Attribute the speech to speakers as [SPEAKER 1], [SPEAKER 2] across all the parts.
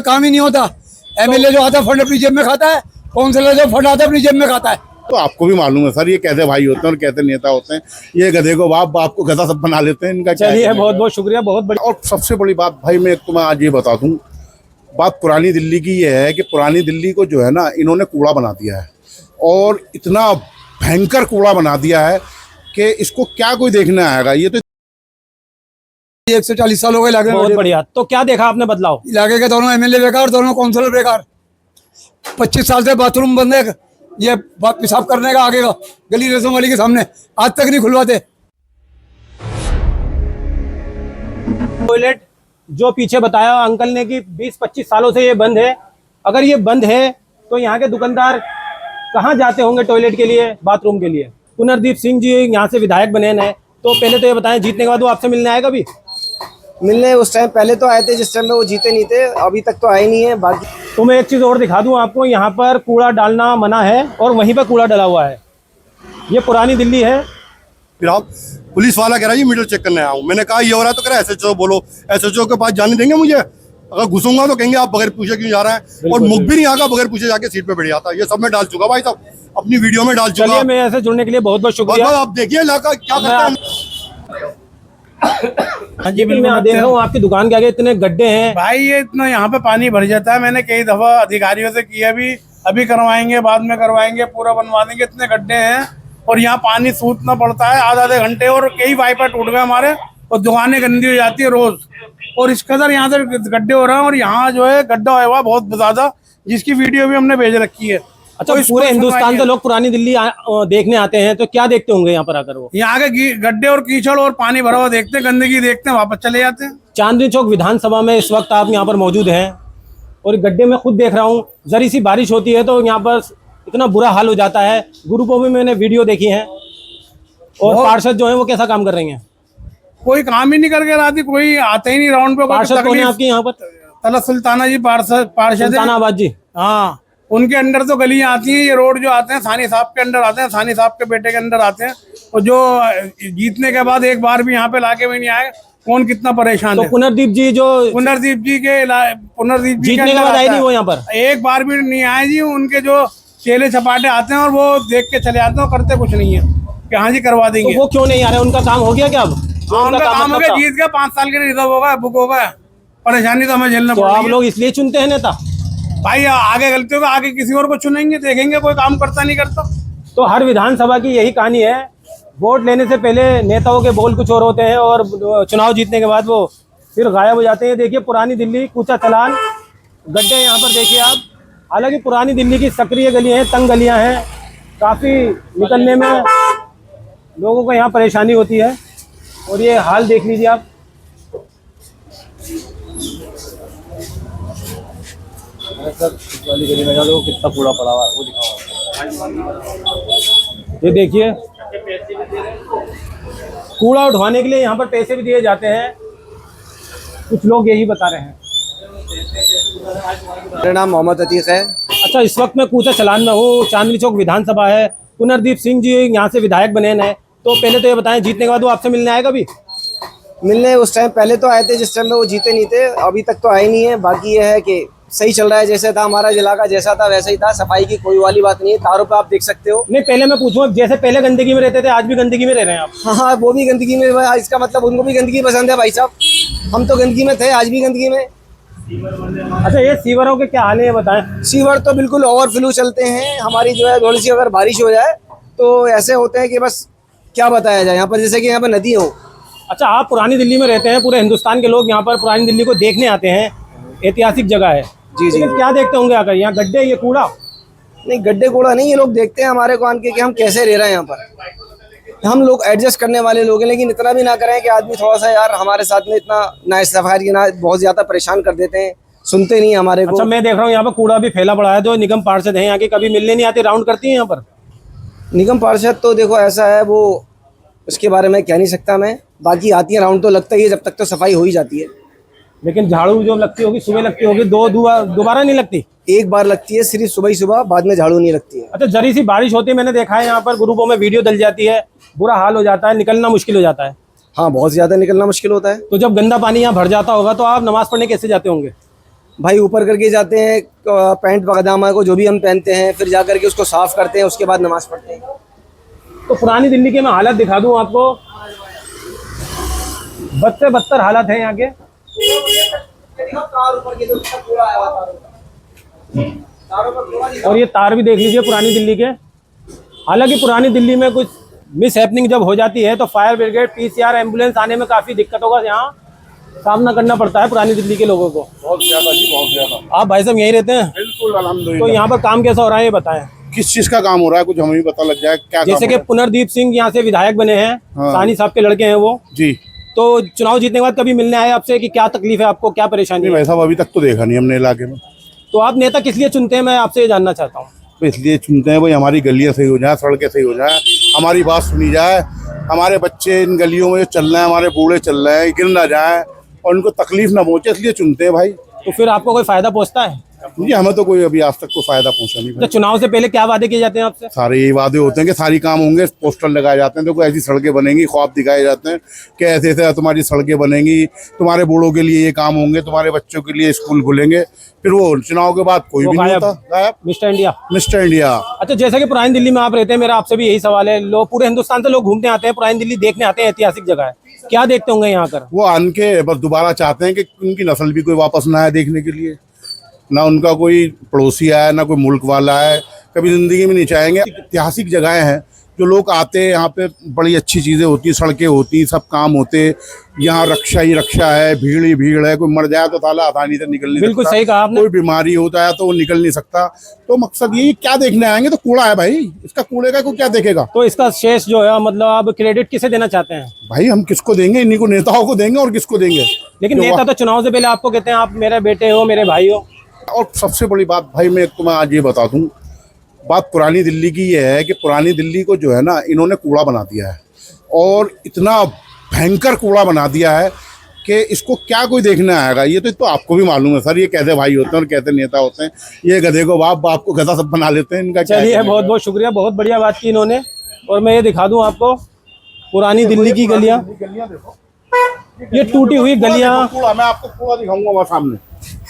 [SPEAKER 1] काम ही नहीं होता। एमएलए जो आता है फंड अपनी जेब में खाता है, काउंसिलर जो फंड आता है अपनी जेब में खाता है।
[SPEAKER 2] तो आपको भी मालूम है सर, ये कैसे भाई होते हैं और कैसे नेता होते हैं। ये गधे को बाप को गधा सब बना लेते हैं। इनका
[SPEAKER 3] चलिए बहुत बहुत शुक्रिया, बहुत बड़ी।
[SPEAKER 2] और सबसे बड़ी बात भाई मैं तुम्हें आज ये बता दूं, बात पुरानी दिल्ली की ये है कि पुरानी दिल्ली को जो है ना इन्होंने कूड़ा बना दिया है, और इतना भयंकर कूड़ा बना दिया है कि इसको क्या कोई देखने आएगा। ये तो
[SPEAKER 1] 140 साल हो गए इलाके में।
[SPEAKER 3] बहुत बढ़िया। तो क्या देखा आपने बदलाव?
[SPEAKER 1] इलाके के दोनों एमएलए बेकार, दोनों काउंसिलर बेकार। 25 साल से बाथरूम बंद है, ये पेशाब करने का आगे का गली रेसम वाली के सामने आज तक नहीं खुलवाते।
[SPEAKER 3] टॉयलेट जो पीछे बताया अंकल ने कि 20-25 सालों से ये बंद है। अगर ये बंद है तो यहाँ के दुकानदार कहाँ जाते होंगे टॉयलेट के लिए, बाथरूम के लिए? पुनरदीप सिंह जी यहाँ से विधायक बने हैं, तो पहले तो ये बताएं, जीतने के बाद वो आपसे मिलने आएगा? भी
[SPEAKER 4] मिलने उस टाइम पहले तो आए थे जिस टाइम में वो जीते नहीं थे, अभी तक तो आए नहीं है। बाकी
[SPEAKER 3] तो मैं एक चीज़ और दिखा दूं आपको, यहाँ पर कूड़ा डालना मना है और वहीं पर कूड़ा डला हुआ है। ये पुरानी दिल्ली है।
[SPEAKER 5] फिर आप पुलिस वाला कह रहा है मीटर चेक करने आया हूँ। मैंने कहा ये हो रहा है तो कह रहा है एसएचओ बोलो। एसएचओ के पास जाने देंगे मुझे? अगर घुसूंगा तो कहेंगे आप बगैर पूछे क्यों जा रहा है, और मुख भी नहीं आगा, बगैर पूछे जाके सीट पे बैठ जाता है। ये सब मैं डाल चुका भाई साहब, अपनी वीडियो में डाल चुका।
[SPEAKER 3] मैं ऐसे जुड़ने के लिए बहुत बहुत शुक्रिया।
[SPEAKER 5] आप देखिए इलाका क्या करते हैं।
[SPEAKER 3] हाँ जी, मैं देख रहा हूँ आपकी दुकान के आगे इतने गड्ढे हैं
[SPEAKER 6] भाई। ये इतना यहाँ पे पानी भर जाता है। मैंने कई दफा अधिकारियों से किया भी, अभी करवाएंगे, बाद में करवाएंगे, पूरा बनवा देंगे। इतने गड्ढे हैं और यहाँ पानी सूखना पड़ता है आधे घंटे, और कई वाइपर टूट गए हमारे, और दुकानें गंदी हो जाती है रोज। और इस कदर यहाँ से गड्ढे हो रहे हैं, और यहाँ जो है गड्ढा हुआ बहुत ज्यादा, जिसकी वीडियो भी हमने भेज रखी है।
[SPEAKER 3] अच्छा, पूरे हिंदुस्तान से लोग पुरानी दिल्ली देखने आते हैं, तो क्या देखते होंगे यहाँ पर आकर? वो
[SPEAKER 6] यहाँ के गड्ढे और कीचड़ और पानी भरा हुआ देखते हैं, गंदगी देखते हैं, वापस चले जाते हैं।
[SPEAKER 3] चांदनी चौक विधानसभा में इस वक्त आप यहाँ पर मौजूद हैं, और गड्ढे में खुद देख रहा हूँ। जरी सी बारिश होती है तो यहाँ पर इतना बुरा हाल हो जाता है। ग्रुपों में मैंने वीडियो देखी है, और पार्षद जो है वो कैसा काम कर रही हैं?
[SPEAKER 6] कोई काम ही नहीं करके राती, कोई आते ही नहीं राउंड पे।
[SPEAKER 3] पार्षद कौन है आपके यहाँ पर?
[SPEAKER 6] तलत सुल्ताना जी पार्षद
[SPEAKER 3] सुल्तानाबाद जी।
[SPEAKER 6] हाँ, उनके अंडर तो गलियां आती हैं। ये रोड जो आते हैं सानी साहब के अंडर आते हैं, सानी साहब के बेटे के अंडर आते हैं। और जो जीतने के बाद एक बार भी यहाँ पे लाके भी नहीं आए, कौन कितना परेशान है।
[SPEAKER 3] तो पुनरदीप जी जीतने के बाद आए नहीं वो यहाँ पर?
[SPEAKER 6] एक बार भी नहीं आए जी। उनके जो चेले चपाटे आते हैं और वो देख के चले जाते हैं, करते कुछ नहीं है कि हाँ जी करवा देंगे।
[SPEAKER 3] तो वो क्यों नहीं आ रहे? उनका काम हो गया क्या? अब
[SPEAKER 6] उनका काम हो गया, जीत गया, 5 साल के लिए रिजर्व होगा, बुक होगा, परेशानी तो हमें झेलना पड़ेगी।
[SPEAKER 3] तो आप लोग इसलिए चुनते हैं नेता?
[SPEAKER 6] भाई आगे गलती होगा, आगे किसी और को चुनेंगे, देखेंगे कोई काम करता नहीं करता।
[SPEAKER 3] तो हर विधानसभा की यही कहानी है, वोट लेने से पहले नेताओं के बोल कुछ और होते हैं, और चुनाव जीतने के बाद वो फिर गायब हो जाते हैं। देखिए पुरानी दिल्ली, कूचा चलान, गड्ढे यहाँ पर देखिए आप। हालांकि पुरानी दिल्ली की सक्रिय गलियाँ हैं, तंग गलियाँ हैं, काफ़ी निकलने में लोगों को यहाँ परेशानी होती है। और ये हाल देख लीजिए आप। वाली गली में जाओ, कितना कूड़ा पड़ा हुआ है वो दिखाओ। ये देखिए, कूड़ा उठवाने के लिए यहाँ पर पैसे भी दिए जाते हैं, कुछ लोग यही बता रहे हैं।
[SPEAKER 4] मेरा नाम मोहम्मद अतीक है।
[SPEAKER 3] अच्छा, इस वक्त मैं कूचा चलान में हूँ, चांदनी चौक विधानसभा है। पुनरदीप सिंह जी यहाँ से विधायक बने हैं, तो पहले तो ये बताएं, जीतने के बाद वो आपसे मिलने आएगा? भी
[SPEAKER 4] मिलने उस टाइम पहले तो आए थे जिस टाइम में वो जीते नहीं थे, अभी तक तो आए नहीं है। बाकी ये है कि सही चल रहा है, जैसे था हमारा इलाका जैसा था वैसा ही था। सफाई की कोई वाली बात नहीं है। तारों पे आप देख सकते हो।
[SPEAKER 3] नहीं, पहले मैं पूछूं, जैसे पहले गंदगी में रहते थे, आज भी गंदगी में रह रहे हैं आप?
[SPEAKER 4] हाँ, वो भी गंदगी में। इसका मतलब उनको भी गंदगी पसंद है भाई साहब। हम तो गंदगी में थे, आज भी गंदगी में।
[SPEAKER 3] अच्छा, ये सीवरों के क्या हाल है बताएं?
[SPEAKER 4] सीवर तो बिल्कुल ओवरफ्लो चलते हैं। हमारी जो है थोड़ी सी अगर बारिश हो जाए तो ऐसे होते हैं कि बस क्या बताया जाए। यहाँ पर जैसे कि यहाँ पर नदी हो।
[SPEAKER 3] अच्छा, आप पुरानी दिल्ली में रहते हैं, पूरे हिंदुस्तान के लोग यहाँ पर पुरानी दिल्ली को देखने आते हैं, ऐतिहासिक जगह है।
[SPEAKER 4] जी जी।
[SPEAKER 3] क्या देखते होंगे आकर? यहाँ गड्ढे, ये कूड़ा?
[SPEAKER 4] नहीं, गड्ढे कूड़ा नहीं, ये लोग देखते हैं हमारे को आन के कि हम कैसे रह रहे हैं यहाँ पर। हम लोग एडजस्ट करने वाले लोग हैं, लेकिन इतना भी ना करें कि आदमी थोड़ा सा यार हमारे साथ में इतना ना सफाई ना बहुत ज्यादा परेशान कर देते हैं, सुनते नहीं हमारे को।
[SPEAKER 3] अच्छा, मैं देख रहा हूँ यहाँ पर कूड़ा भी फैला पड़ा है। जो निगम पार्षद हैं यहाँ के, कभी मिलने नहीं आते, राउंड करती हैं यहाँ पर?
[SPEAKER 4] निगम पार्षद तो देखो ऐसा है, वो उसके बारे में कह नहीं सकता मैं। बाकी आती है, राउंड तो लगता ही है, जब तक तो सफाई हो ही जाती है।
[SPEAKER 3] लेकिन झाड़ू जो लगती होगी सुबह लगती होगी, दोबारा नहीं लगती?
[SPEAKER 4] एक बार लगती है, सिर्फ सुबह ही सुबह, बाद में झाड़ू नहीं लगती है।
[SPEAKER 3] अच्छा, जरी सी बारिश होती है, मैंने देखा है यहाँ पर ग्रुपों में वीडियो डल जाती है, बुरा हाल हो जाता है, निकलना मुश्किल हो जाता है।
[SPEAKER 4] हाँ, बहुत ज्यादा निकलना मुश्किल होता है।
[SPEAKER 3] तो जब गंदा पानी यहाँ भर जाता होगा तो आप नमाज पढ़ने कैसे जाते होंगे?
[SPEAKER 4] भाई ऊपर करके जाते हैं पैंट पजामा को जो भी हम पहनते हैं, फिर जा करके उसको साफ करते हैं, उसके बाद नमाज पढ़ते हैं।
[SPEAKER 3] तो पुरानी दिल्ली के मैं हालत दिखा दूं आपको, बद से बदतर हालत है यहाँ के। और ये तार भी देख लीजिए पुरानी दिल्ली के। हालांकि पुरानी दिल्ली में कुछ मिस हैपनिंग जब हो जाती है तो फायर ब्रिगेड, पीसीआर, एम्बुलेंस आने में काफ़ी दिक्कतों का यहाँ सामना करना पड़ता है पुरानी दिल्ली के लोगों को।
[SPEAKER 2] बहुत ज्यादा जी, बहुत ज्यादा।
[SPEAKER 3] आप भाई साहब यहीं रहते हैं?
[SPEAKER 2] बिल्कुल,
[SPEAKER 3] तो
[SPEAKER 2] अल्हम्दुलिल्लाह।
[SPEAKER 3] यहाँ पर काम कैसा हो रहा है ये बताएं।
[SPEAKER 2] किस चीज का काम हो रहा है, कुछ हमें भी पता लग जाए क्या
[SPEAKER 3] जैसे
[SPEAKER 2] काम
[SPEAKER 3] कि
[SPEAKER 2] हो रहा
[SPEAKER 3] पुनर्दीप सिंह यहाँ से विधायक बने हैं,
[SPEAKER 2] हाँ।
[SPEAKER 3] साहनी साहब के लड़के हैं वो,
[SPEAKER 2] है? जी
[SPEAKER 3] तो चुनाव जीतने के बाद कभी मिलने आए आपसे कि क्या तकलीफ है आपको, क्या परेशानी
[SPEAKER 2] नहीं
[SPEAKER 3] है?
[SPEAKER 2] भाई साहब, अभी तक तो देखा नहीं हमने इलाके में।
[SPEAKER 3] तो आप नेता किस लिए चुनते हैं, मैं आपसे ये जानना चाहता हूँ।
[SPEAKER 2] तो इसलिए चुनते हैं भाई, हमारी गलियां सही हो जाए, सड़कें सही हो जाए, हमारी बात सुनी जाए, हमारे बच्चे इन गलियों में जो चल रहे हैं, हमारे बूढ़े चल रहे हैं, गिर ना जाए और उनको तकलीफ ना पहुंचे, इसलिए चुनते हैं भाई।
[SPEAKER 3] तो फिर आपको कोई फायदा पहुंचता है?
[SPEAKER 2] जी हमें तो कोई अभी आज तक कोई फायदा पहुंचा नहीं
[SPEAKER 3] तो
[SPEAKER 2] भाई।
[SPEAKER 3] चुनाव से पहले क्या वादे किए जाते हैं आपसे?
[SPEAKER 2] सारे यही वादे होते हैं कि सारी काम होंगे, पोस्टर लगाए जाते हैं, तो कोई ऐसी सड़कें बनेंगी, ख्वाब दिखाए जाते हैं कि ऐसे ऐसे तुम्हारी सड़कें बनेंगी, तुम्हारे बूढ़ों के लिए ये काम होंगे, तुम्हारे बच्चों के लिए स्कूल खुलेंगे। फिर वो चुनाव के बाद कोई
[SPEAKER 3] वो
[SPEAKER 2] भी नहीं
[SPEAKER 3] गायब।
[SPEAKER 2] होता, गायब।
[SPEAKER 3] Mister India.
[SPEAKER 2] Mister India.
[SPEAKER 3] अच्छा, जैसे कि पुरानी दिल्ली में आप रहते हैं, मेरा आपसे भी यही सवाल है, लोग पूरे हिंदुस्तान से लोग घूमने आते हैं, पुरानी दिल्ली देखने आते हैं, ऐतिहासिक जगह है, क्या देखते होंगे यहाँ कर?
[SPEAKER 2] वो आन के बस दोबारा चाहते हैं कि उनकी नस्ल भी कोई वापस ना आए देखने के लिए, ना उनका कोई पड़ोसी आया, ना कोई मुल्क वाला है, कभी ज़िंदगी में नहीं चाहेंगे। ऐतिहासिक जगहें हैं जो लोग आते हैं, यहाँ पे बड़ी अच्छी चीज़ें होती, सड़कें होती, सब काम होते, यहाँ रक्षा ही रक्षा है, भीड़ ही भीड़ है, कोई मर जाए तो ताला आसानी से निकल नहीं
[SPEAKER 3] बिल्कुल
[SPEAKER 2] सकता,
[SPEAKER 3] सही कहा आपने।
[SPEAKER 2] कोई बीमारी होता है तो वो निकल नहीं सकता। तो मकसद यही, क्या देखने आएंगे, तो कूड़ा है भाई, इसका कूड़े का कोई क्या देखेगा
[SPEAKER 3] तो इसका शेष जो है, मतलब आप क्रेडिट किसे देना चाहते हैं?
[SPEAKER 2] भाई? हम किसको देंगे? इन्हीं को, नेताओं को देंगे, और किसको देंगे?
[SPEAKER 3] लेकिन
[SPEAKER 2] जो
[SPEAKER 3] नेता तो चुनाव से पहले आपको कहते हैं आप मेरे बेटे हो, मेरे भाई हो।
[SPEAKER 2] और सबसे बड़ी बात भाई, मैं तुम्हें आज ये बता दूं, बात पुरानी दिल्ली की ये है कि पुरानी दिल्ली को जो है ना, इन्होंने कूड़ा बना दिया है, और इतना भयंकर कूड़ा बना दिया है कि इसको क्या कोई देखने आएगा। ये तो आपको भी मालूम है सर, ये कैसे भाई होते हैं और कैसे नेता होते हैं। ये गधे को बाप, बाप को गधा सब बना लेते हैं, इनका क्या
[SPEAKER 3] चलिए,
[SPEAKER 2] है?
[SPEAKER 3] बहुत बहुत शुक्रिया, बहुत बढ़िया बात की इन्होंने। और मैं ये दिखा दूं आपको पुरानी दिल्ली की गलियां,
[SPEAKER 2] गलियां देखो,
[SPEAKER 3] ये टूटी हुई गलियां।
[SPEAKER 2] कूड़ा, मैं आपको कूड़ा दिखाऊंगा वहाँ सामने,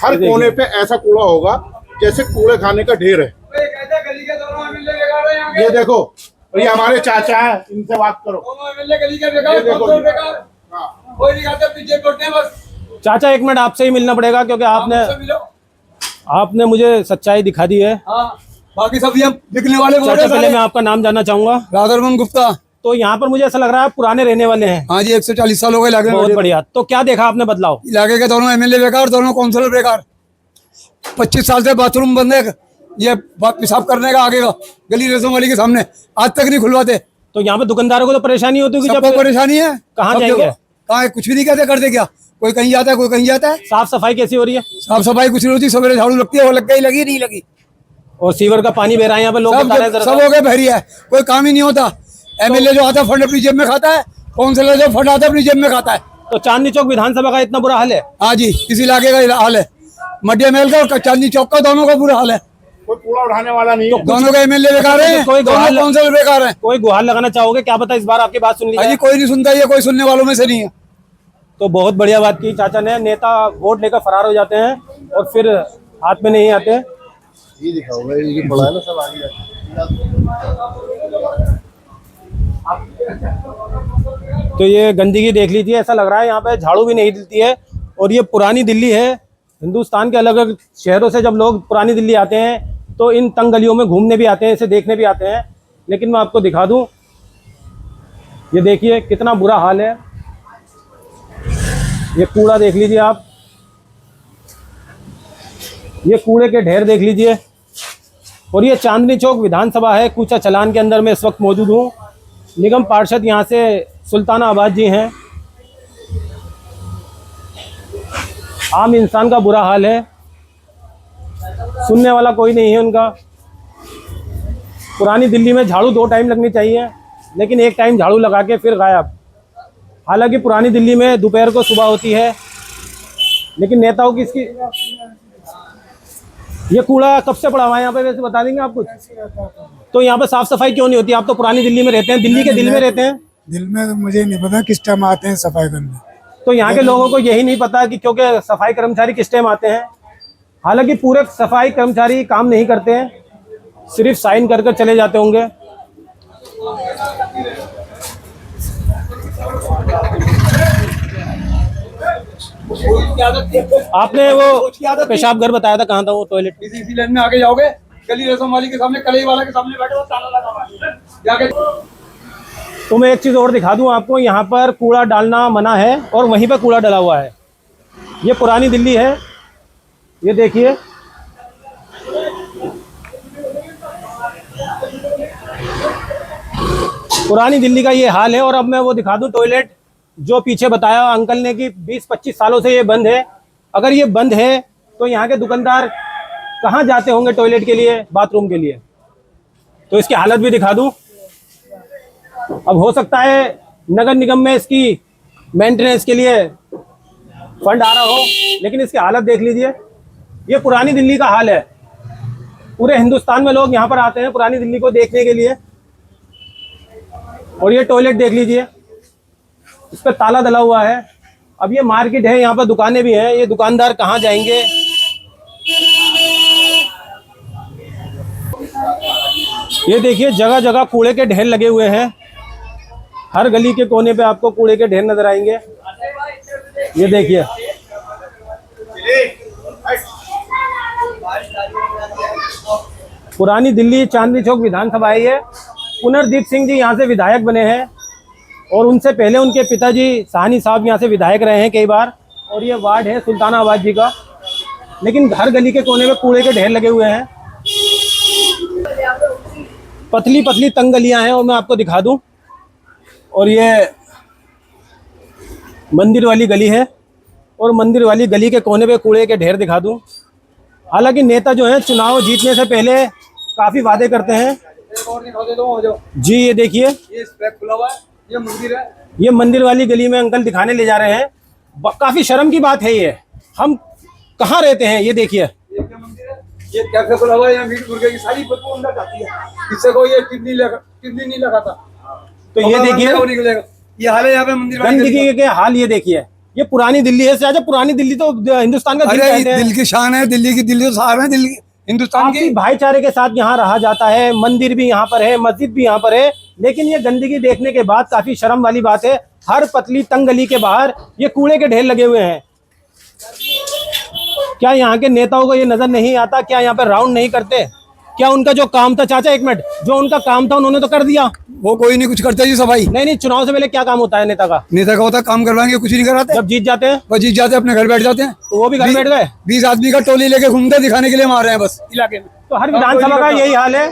[SPEAKER 2] हर कोने पे ऐसा कूड़ा होगा जैसे कूड़े खाने का ढेर है। ये देखो, और ये हमारे चाचा है, इनसे बात करो। ये देखो,
[SPEAKER 3] चाचा एक मिनट, आपसे ही मिलना पड़ेगा क्योंकि आपने मुझे सच्चाई दिखा दी है।
[SPEAKER 1] बाकी सब ये बिकने वाले बोल रहे
[SPEAKER 3] चाचा,
[SPEAKER 1] हैं
[SPEAKER 3] पहले
[SPEAKER 1] सारे।
[SPEAKER 3] मैं आपका नाम जानना चाहूंगा।
[SPEAKER 1] राधारमन गुप्ता।
[SPEAKER 3] तो यहाँ पर मुझे ऐसा लग रहा है आप पुराने रहने वाले हैं।
[SPEAKER 1] हाँ जी, 140 साल हो गए इलाके में।
[SPEAKER 3] बहुत बढ़िया। तो क्या देखा आपने बदलाव?
[SPEAKER 1] इलाके के दोनों एमएलए बेकार, दोनों काउंसलर बेकार। 25 साल से बाथरूम बंद है, ये पेशाब करने का आगे का गली रेसम वाली के सामने, आज तक नहीं खुलवाते।
[SPEAKER 3] तो यहाँ पे दुकानदारों को तो परेशानी होती होगी
[SPEAKER 1] सबको
[SPEAKER 3] जब
[SPEAKER 1] परेशानी है।
[SPEAKER 3] कहाँ
[SPEAKER 1] सब
[SPEAKER 3] जाएंगे?
[SPEAKER 1] जगह। कहाँ है? कुछ भी नहीं कहते, करते क्या? कोई कहीं जाता है, कोई कहीं जाता है।
[SPEAKER 3] साफ सफाई कैसी हो रही है?
[SPEAKER 1] साफ सफाई कुछ नहीं होती, सवेरे झाड़ू लगती है, वो लग गई, लगी नहीं लगी।
[SPEAKER 3] और सीवर का पानी बह रहा है यहाँ पे, लोग बता रहे हैं
[SPEAKER 1] सब
[SPEAKER 3] जरा।
[SPEAKER 1] हो गए बहरी है, कोई काम ही नहीं होता। एमएलए जो आता है फंड अपनी जेब में खाता है, काउंसिलर जो फंड आता है अपनी जेब में खाता है।
[SPEAKER 3] तो चांदनी चौक विधानसभा का इतना बुरा हाल है?
[SPEAKER 1] हाँ जी, इस इलाके का हाल है। मड्डे महल का और चांदनी चौक का, दोनों का बुरा हाल है।
[SPEAKER 2] कोई कूड़ा उठाने वाला नहीं है।
[SPEAKER 1] दोनों के एमएलए बेकार हैं,
[SPEAKER 3] कोई
[SPEAKER 1] दोनों
[SPEAKER 3] गुहार-
[SPEAKER 1] काउंसिलर बेकार हैं।
[SPEAKER 3] कोई गुहार लगाना चाहोगे? क्या पता इस बार आपकी बात सुन ली
[SPEAKER 1] हाँ
[SPEAKER 3] जाए।
[SPEAKER 1] जी, कोई नहीं सुनता, ये कोई सुनने वालों में से नहीं है।
[SPEAKER 3] तो बहुत बढ़िया बात की चाचा ने। नेता वोट लेकर फरार हो जाते हैं और फिर हाथ में नहीं आते।
[SPEAKER 2] ये दिखाओ, ये बड़ा है ना, सब आगे
[SPEAKER 3] तो ये गंदगी देख लीजिए, ऐसा लग रहा है यहाँ पे झाड़ू भी नहीं दिलती है। और ये पुरानी दिल्ली है। हिंदुस्तान के अलग अलग शहरों से जब लोग पुरानी दिल्ली आते हैं तो इन तंग गलियों में घूमने भी आते हैं, इसे देखने भी आते हैं। लेकिन मैं आपको दिखा दूं, ये देखिए कितना बुरा हाल है। ये कूड़ा देख लीजिए आप, ये कूड़े के ढेर देख लीजिए। और ये चांदनी चौक विधानसभा है, कूचा चलान के अंदर मैं इस वक्त मौजूद हूँ। निगम पार्षद यहाँ से सुल्ताना आबाद जी हैं। आम इंसान का बुरा हाल है, सुनने वाला कोई नहीं है उनका। पुरानी दिल्ली में झाड़ू 2 टाइम लगनी चाहिए, लेकिन एक टाइम झाड़ू लगा के फिर गायब। हालांकि पुरानी दिल्ली में दोपहर को सुबह होती है, लेकिन नेताओं की इसकी। ये कूड़ा कब से पड़ा हुआ है यहाँ पे, वैसे बता देंगे आप कुछ? तो यहाँ पे साफ सफाई क्यों नहीं होती? आप तो पुरानी दिल्ली में रहते हैं, दिल्ली के दिल में रहते हैं।
[SPEAKER 7] दिल में तो मुझे नहीं पता किस टाइम आते हैं सफाई करने।
[SPEAKER 3] तो यहाँ के लोगों को यही नहीं पता कि क्योंकि सफाई कर्मचारी किस टाइम आते हैं। हालांकि पूरे सफाई कर्मचारी काम नहीं करते हैं, सिर्फ साइन कर चले जाते होंगे। आपने वो पेशाब घर बताया था, कहाँ था वो टॉयलेट?
[SPEAKER 1] इसी लाइन में आगे जाओगे, गली रसम वाली के सामने, कलई वाला के सामने बैठे हो, ताला लगा हुआ है। जाके
[SPEAKER 3] तो मैं एक चीज़ और दिखा दूं आपको, यहाँ पर कूड़ा डालना मना है और वहीं पर कूड़ा डला हुआ है। ये पुरानी दिल्ली है, ये देखिए। पुरानी दिल्ली का ये हाल है। और अब मैं वो दिखा दूं टॉयलेट जो पीछे बताया अंकल ने कि 20-25 सालों से ये बंद है। अगर ये बंद है तो यहाँ के दुकानदार कहाँ जाते होंगे टॉयलेट के लिए, बाथरूम के लिए? तो इसकी हालत भी दिखा दूं। अब हो सकता है नगर निगम में इसकी मेंटेनेंस के लिए फंड आ रहा हो, लेकिन इसकी हालत देख लीजिए। ये पुरानी दिल्ली का हाल है। पूरे हिंदुस्तान में लोग यहाँ पर आते हैं पुरानी दिल्ली को देखने के लिए। और ये टॉयलेट देख लीजिए, इस पर ताला डला हुआ है। अब ये मार्केट है, यहाँ पर दुकानें भी हैं, ये दुकानदार कहाँ जाएंगे? ये देखिए जगह जगह कूड़े के ढेर लगे हुए हैं। हर गली के कोने पे आपको कूड़े के ढेर नजर आएंगे। ये देखिए, पुरानी दिल्ली चांदनी चौक विधानसभा है ये। पुनर्दीप सिंह जी यहाँ से विधायक बने हैं और उनसे पहले उनके पिताजी साहनी साहब यहाँ से विधायक रहे हैं कई बार। और ये वार्ड है सुल्तानाबाद जी का, लेकिन हर गली के कोने में कूड़े के ढेर लगे हुए हैं। पतली पतली तंग गलियां हैं और मैं आपको दिखा दूं। और ये मंदिर वाली गली है और मंदिर वाली गली के कोने पे कूड़े के ढेर दिखा दूं। हालांकि नेता जो हैं चुनाव जीतने से पहले काफ़ी वादे करते हैं। जी ये देखिए,
[SPEAKER 1] ये स्पेक खुला हुआ है, ये मंदिर है।
[SPEAKER 3] ये मंदिर वाली गली में अंकल दिखाने ले जा रहे हैं। काफ़ी शर्म की बात है ये, हम कहाँ रहते हैं? ये देखिए,
[SPEAKER 1] ये क्या मंदिर है? ये कैफे खुला हुआ है, यहाँ मीट मुर्गे की सारी बदबू अंदर जाती है। इससे कोई ये किडनी नहीं लगाता।
[SPEAKER 3] तो ये देखिए
[SPEAKER 1] वो निकलेगा। ये हाल है यहाँ पे मंदिर वाली गली
[SPEAKER 3] गंदगी के हाल। ये देखिए, ये पुरानी दिल्ली है। अच्छा, पुरानी दिल्ली तो हिंदुस्तान का
[SPEAKER 1] का।
[SPEAKER 3] दिल
[SPEAKER 1] अरे
[SPEAKER 3] कहते हैं।
[SPEAKER 1] दिल की शान है, दिल्ली की, दिल्ली तो साहब है, दिल्ली हिंदुस्तान
[SPEAKER 3] आपसी
[SPEAKER 1] की।
[SPEAKER 3] भाईचारे के साथ यहाँ रहा जाता है। मंदिर भी यहाँ पर है, मस्जिद भी यहाँ पर है, लेकिन ये गंदगी देखने के बाद काफी शर्म वाली बात है। हर पतली तंग गली के बाहर ये कूड़े के ढेर लगे हुए हैं। क्या यहाँ के नेताओं को ये नजर नहीं आता? क्या यहाँ पर राउंड नहीं करते? क्या उनका जो काम था, चाचा एक मिनट, जो उनका काम था उन्होंने तो कर दिया।
[SPEAKER 1] वो कोई नहीं कुछ करता जी सफाई।
[SPEAKER 3] नहीं, चुनाव से पहले क्या काम होता है नेता का?
[SPEAKER 1] नेता का होता है काम करवाएंगे, कुछ नहीं कराते।
[SPEAKER 3] जब जीत जाते हैं
[SPEAKER 1] वो जीत जाते हैं, अपने घर बैठ जाते हैं।
[SPEAKER 3] तो वो भी घर बैठ गए।
[SPEAKER 1] 20 आदमी का टोली लेके घूमते दिखाने के लिए मार रहे हैं बस इलाके में।
[SPEAKER 3] तो हर विधानसभा का यही हाल है।